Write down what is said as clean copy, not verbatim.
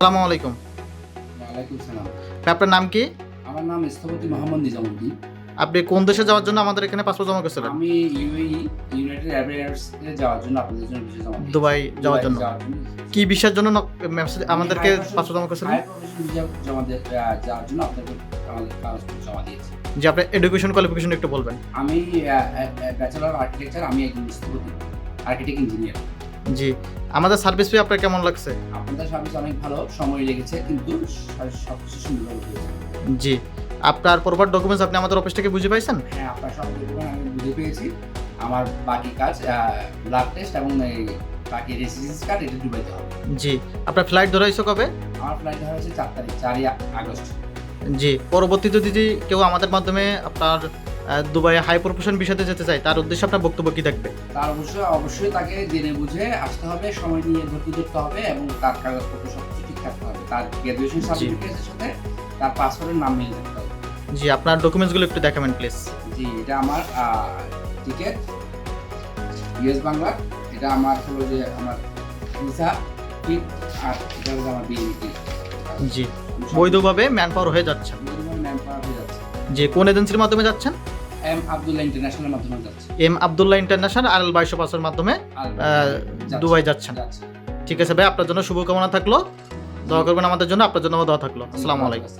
আসসালামু আলাইকুম। ওয়ালাইকুম সালাম। আপনার নাম কি? আমার নাম স্থপতি মোহাম্মদ নিজামুদ্দিন। আপনি কোন দেশে যাওয়ার জন্য আমাদের এখানে পাসপোর্ট জমা করেছিলেন? আমি ইউএই ইউনাইটেড আরব এমিরেটসে যাওয়ার জন্য আপনাদের জন্য ভিসা জমা দিয়েছি। দুবাই যাওয়ার জন্য। কি ভিসার জন্য মেসেজ আমাদেরকে হাই পাসপোর্ট জমা করেছিলেন? প্রফেশন ভিসা জমা দিয়ে যাওয়ার জন্য আপনাদের আমাদের পাসপোর্ট জমা দিয়েছি। যে আপনার এডুকেশন কোয়ালিফিকেশন একটু বলবেন। আমি ব্যাচেলর অফ আর্কিটেকচার, আমি একজন স্থপতি, আর্কিটেক্ট ইঞ্জিনিয়ার। জি, আমাদের সার্ভিস পেয়ে আপনার কেমন লাগছে? আপনাদের সার্ভিস অনেক ভালো, সময় লেগেছে কিন্তু সবকিছু সুন্দরভাবে হয়েছে। জি, আপনার প্রপার ডকুমেন্টস আপনি আমাদের অফিস থেকে বুঝে পাইছেন? হ্যাঁ, আপনার সব ডকুমেন্ট আমি বুঝে পেয়েছি। আমার বাকি কাজ ব্লাড টেস্ট এবং এই বাকি রেসিডেন্স কার্ড এটা দুবাইতে হবে। জি, আপনার ফ্লাইট ধরা হয়েছে কবে? আমার ফ্লাইট ধরা হয়েছে 4 আগস্ট। জি, পরবর্তীতে যদি কেউ আমাদের মাধ্যমে আপনার দুবাই হাই প্রফেশন ভিসাতে যেতে চায় তার উদ্দেশ্যে আপনার বক্তব্য কি থাকবে? তার অবশ্যই তাকে জেনে বুঝে আসতে হবে, সময় নিয়ে ভর্তি করতে হবে এবং তার কাগজপত্র সবকিছু ঠিক থাকতে হবে। তার গ্র্যাজুয়েশন সার্টিফিকেটের সাথে তার পাসপোর্টের নাম মিল থাকতে হবে। জি, আপনার ডকুমেন্টসগুলো একটু দেখাবেন প্লিজ। জি, এটা আমার টিকিট ইউএস বাংলা, এটা আমার হলো যে আমার ভিসা টিপ, আর এটা হলো আমার বিএনপি। জি, বৈধভাবে ম্যান পাওয়ার হয়ে যাচ্ছে। ম্যান পাওয়ার হয়ে যাচ্ছে। যে কোন এজেন্সির মাধ্যমে যাচ্ছেন? এম আব্দুল্লাহ ইন্টারন্যাশনাল মাধ্যমে যাচ্ছে। এম আব্দুল্লাহ ইন্টারন্যাশনাল আর 2200 পাসের মাধ্যমে দুবাই যাচ্ছেন। ঠিক আছে ভাই, আপনার জন্য শুভকামনা থাকলো। দোয়া করবেন আমাদের জন্য, আপনার জন্য দোয়া থাকলো। আসসালামু আলাইকুম।